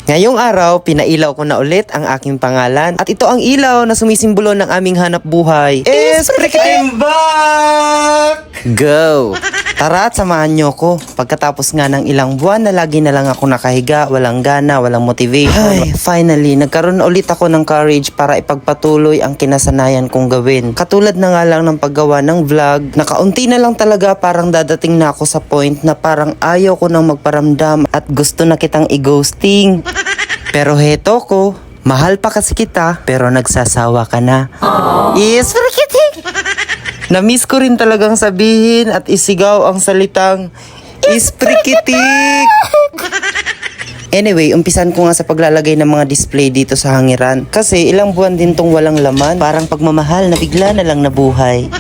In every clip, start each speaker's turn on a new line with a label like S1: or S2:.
S1: Ngayong araw, pinailaw ko na ulit ang aking pangalan. At ito ang ilaw na sumisimbolo ng aming hanap buhay. I'm back! Go! Tara at samahan nyo ko. Pagkatapos nga ng ilang buwan na lagi na lang ako nakahiga, walang gana, walang motivation. Ay, finally, nagkaroon ulit ako ng courage para ipagpatuloy ang kinasanayan kong gawin. Katulad na nga lang ng paggawa ng vlog, nakaunti na lang talaga parang dadating na ako sa point na parang ayaw ko nang magparamdam at gusto na kitang i-ghosting. Pero heto ko, mahal pa kasi kita, pero nagsasawa ka na. Yes, freaking! Na-miss ko rin talagang sabihin at isigaw ang salitang isprikitik. Anyway, umpisan ko nga sa paglalagay ng mga display dito sa hangiran. Kasi ilang buwan din tong walang laman. Parang pagmamahal na bigla na lang nabuhay.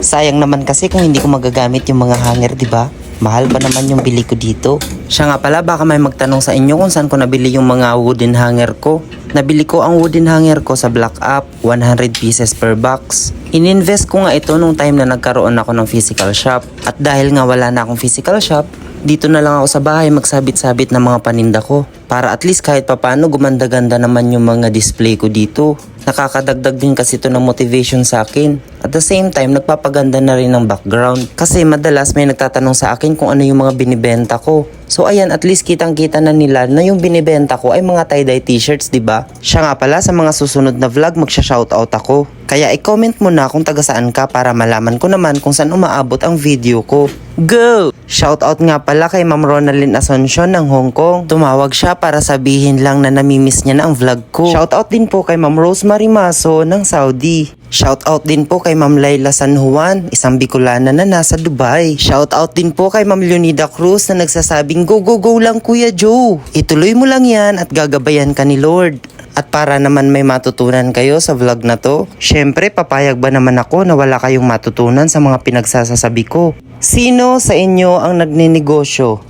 S1: Sayang naman kasi kung hindi ko magagamit yung mga hanger, di ba? Mahal pa naman yung bili ko dito. Siya nga pala, baka may magtanong sa inyo kung saan ko nabili yung mga wooden hanger ko. Nabili ko ang wooden hanger ko sa Black App, 100 pieces per box. Ininvest ko nga ito nung time na nagkaroon ako ng physical shop. At dahil nga wala na akong physical shop, dito na lang ako sa bahay magsabit-sabit ng mga paninda ko. Para at least kahit papano gumanda-ganda naman yung mga display ko dito. Nakakadagdag din kasi ito ng motivation sa akin. At the same time, nagpapaganda na rin ng background. Kasi madalas may nagtatanong sa akin kung ano yung mga binibenta ko. So ayan, at least kitang-kita na nila na yung binibenta ko ay mga tie-dye t-shirts, diba? Siya nga pala, sa mga susunod na vlog, magsha-shoutout ako. Kaya i-comment mo na kung taga saan ka para malaman ko naman kung saan umaabot ang video ko. Go! Shoutout nga pala kay Ma'am Ronaldin Asuncion ng Hong Kong. Tumawag siya para sabihin lang na namimiss niya na ang vlog ko. Shoutout din po kay Ma'am Rosemary Maso ng Saudi. Shoutout din po kay Ma'am Laila San Juan, isang Bicolana na nasa Dubai. Shoutout din po kay Ma'am Leonida Cruz na nagsasabing go go go lang Kuya Joe. Ituloy mo lang yan at gagabayan ka ni Lord. At para naman may matutunan kayo sa vlog na to, syempre papayag ba naman ako na wala kayong matutunan sa mga pinagsasasabi ko? Sino sa inyo ang nagninegosyo?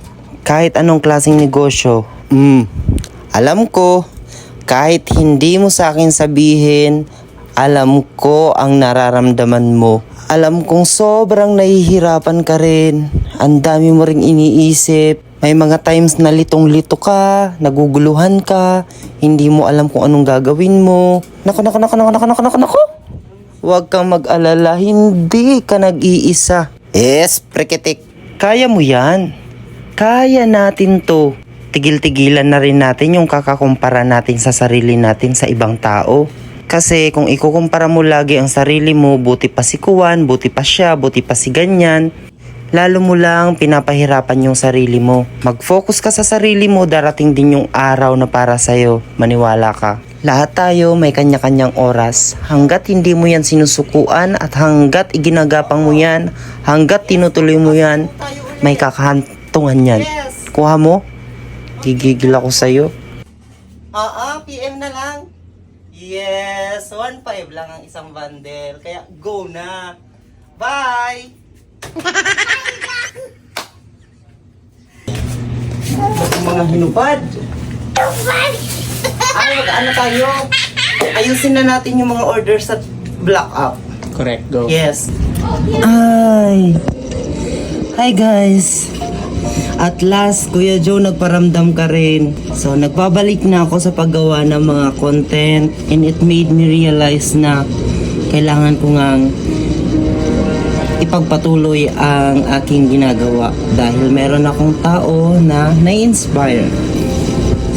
S1: Kahit anong klaseng negosyo? Alam ko, kahit hindi mo sa akin sabihin, alam ko ang nararamdaman mo. Alam kong sobrang nahihirapan ka rin. Ang dami mo ring iniisip. May mga times na litong-lito ka, naguguluhan ka, hindi mo alam kung anong gagawin mo. Nako. Huwag kang mag-alala, hindi ka nag-iisa. Yes, prekitik. Kaya mo yan. Kaya natin to. Tigil-tigilan na rin natin yung kakakumpara natin sa sarili natin sa ibang tao. Kasi kung ikukumpara mo lagi ang sarili mo, buti pa si Kuwan, buti pa siya, buti pa si ganyan, lalo mo lang pinapahirapan yung sarili mo. Mag-focus ka sa sarili mo, darating din yung araw na para sa'yo. Maniwala ka. Lahat tayo may kanya-kanyang oras. Hanggat hindi mo yan sinusukuan at hanggat iginagapang mo yan, hanggat tinutuloy mo yan, may kakahantungan yan. Kuha mo? Gigigil ako sa'yo. PM na lang. Yes, 1.5 lang ang isang bundle. Kaya go na. Bye! Mga hinupad. Ay, ano tayo? Ayusin na natin yung mga orders sa Black App.
S2: Correct, go.
S1: Yes. Ay. Hi guys. At last, Kuya Joe, nagparamdam ka rin. So, nagbabalik na ako sa paggawa ng mga content. And it made me realize na kailangan ko ngang ipagpatuloy ang aking ginagawa. Dahil meron akong tao na na-inspire.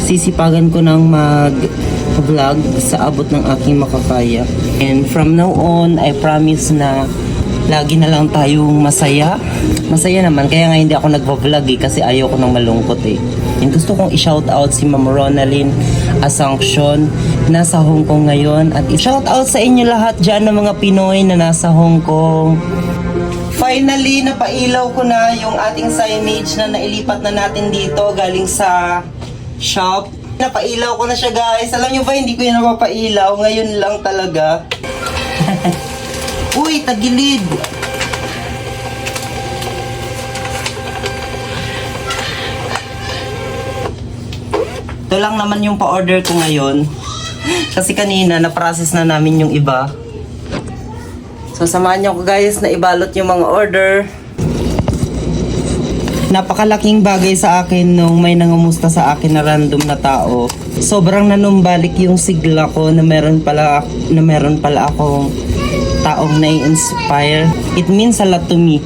S1: Sisipagan ko ng mag-vlog sa abot ng aking makakaya. And from now on, I promise na lagi na lang tayong masaya. Masaya naman, kaya nga hindi ako nagva-vlog kasi ayaw ko nang malungkot eh. And gusto kong i-shoutout si Ma'am Ronaldin Asuncion, nasa Hong Kong ngayon. At i-shoutout sa inyo lahat dyan ng mga Pinoy na nasa Hong Kong. Finally, napailaw ko na yung ating signage na nailipat na natin dito galing sa shop. Napailaw ko na siya guys. Alam nyo ba, hindi ko yan napapailaw. Ngayon lang talaga. Uy, tagilid! Ito lang naman yung pa-order ko ngayon. Kasi kanina, na-process na namin yung iba. So, samahan niyo ko guys na ibalot yung mga order. Napakalaking bagay sa akin nung may nangumusta sa akin na random na tao. Sobrang nanumbalik yung sigla ko na meron pala akong taong nai-inspire. It means a lot to me.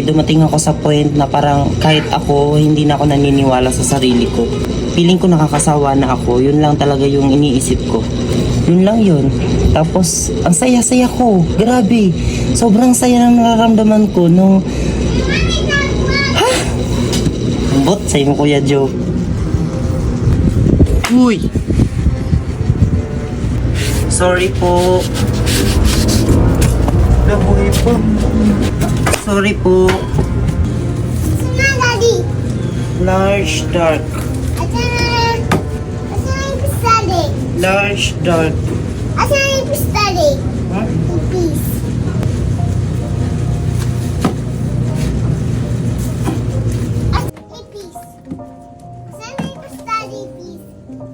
S1: Dumating ako sa point na parang kahit ako, hindi na ako naniniwala sa sarili ko. Feeling ko nakakasawa na ako. Yun lang talaga yung iniisip ko. Yun lang yun. Tapos, ang saya-saya ko. Grabe. Sobrang saya na nararamdaman ko nung... Ha? Ambot sa'yo mo, Kuya Joe. Uy! Sorry po. Nabuhay po. Sorry po.
S2: Asan na, Daddy?
S1: Large, dark.
S2: Asan yung pistade?
S1: Large, dark.
S2: Asan yung pistade?
S1: Huh?
S2: Yung piece. Yung piece. Asan yung pistade, piece?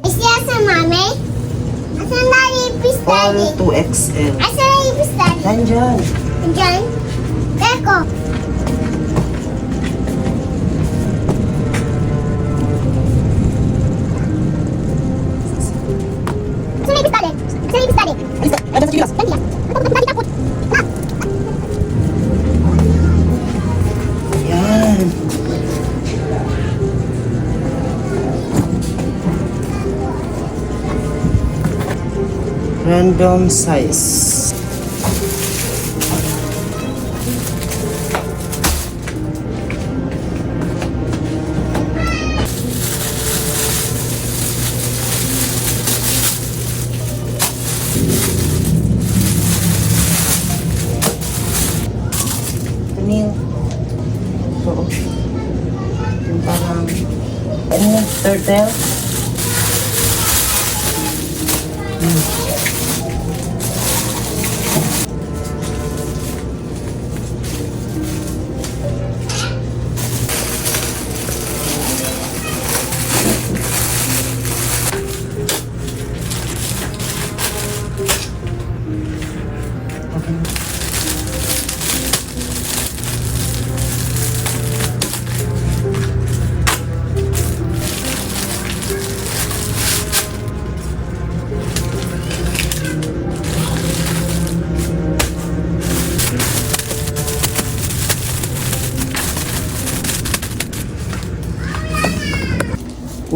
S2: Is there sa mami? Asan na yung
S1: All
S2: pistade?
S1: 2XL.
S2: Asan yung pistade?
S1: Nandyan.
S2: Diyan? Teko. Saan yung pistade? Saan yung pistade?
S1: Ada sa gilas.
S2: Dali lang. Dali takot. Na.
S1: Yan. Random size. Kanil. Oo. Yung parang, ano yan? Turtle?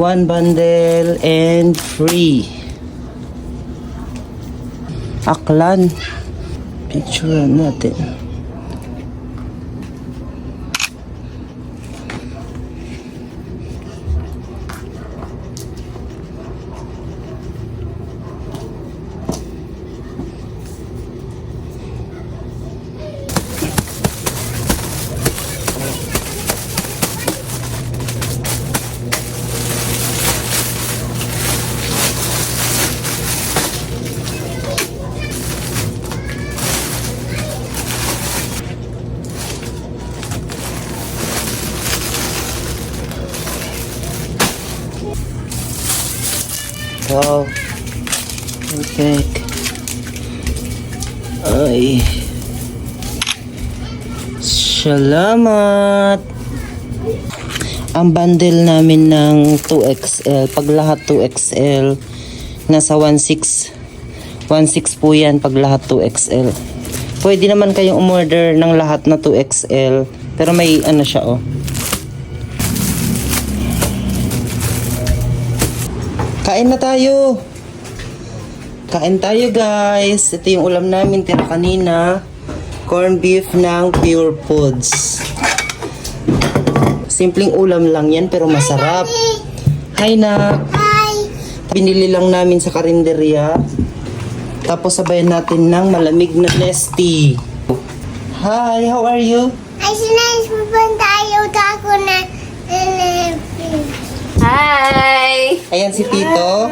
S1: One bundle and free. Aklan. Picture natin. Wow. Perfect. Ay. Salamat. Ang bundle namin ng 2XL, pag lahat 2XL, nasa 1.6. 1.6 po yan pag lahat 2XL. Pwede naman kayong umorder ng lahat na 2XL, pero may ano siya oh. Kain na tayo. Kain tayo guys. Ito yung ulam namin tira kanina. Corn beef ng Pure Foods. Simpleng ulam lang yan pero masarap. Hi na.
S2: Hi.
S1: Binili lang namin sa karinderya. Tapos sabayan natin ng malamig na Nestea. Hi, how are you?
S2: Ay, sinayos pupunta tayo ako na
S3: Hi!
S1: Ayan si Tito.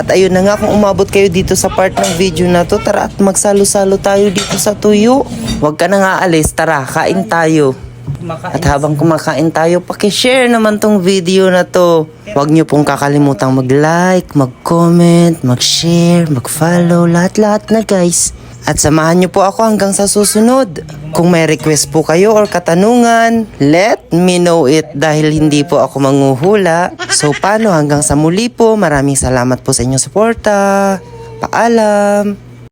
S1: At ayun na nga, kung umabot kayo dito sa part ng video na to, tara at magsalo-salo tayo dito sa tuyo. Huwag ka nang aalis, tara, kain tayo. At habang kumakain tayo, pakishare naman tong video na to. Huwag nyo pong kakalimutang mag-like, mag-comment, mag-share, mag-follow, lahat-lahat na guys. At samahan niyo po ako hanggang sa susunod. Kung may request po kayo or katanungan, let me know it dahil hindi po ako manghuhula. So paano hanggang sa muli po, maraming salamat po sa inyong suporta. Paalam!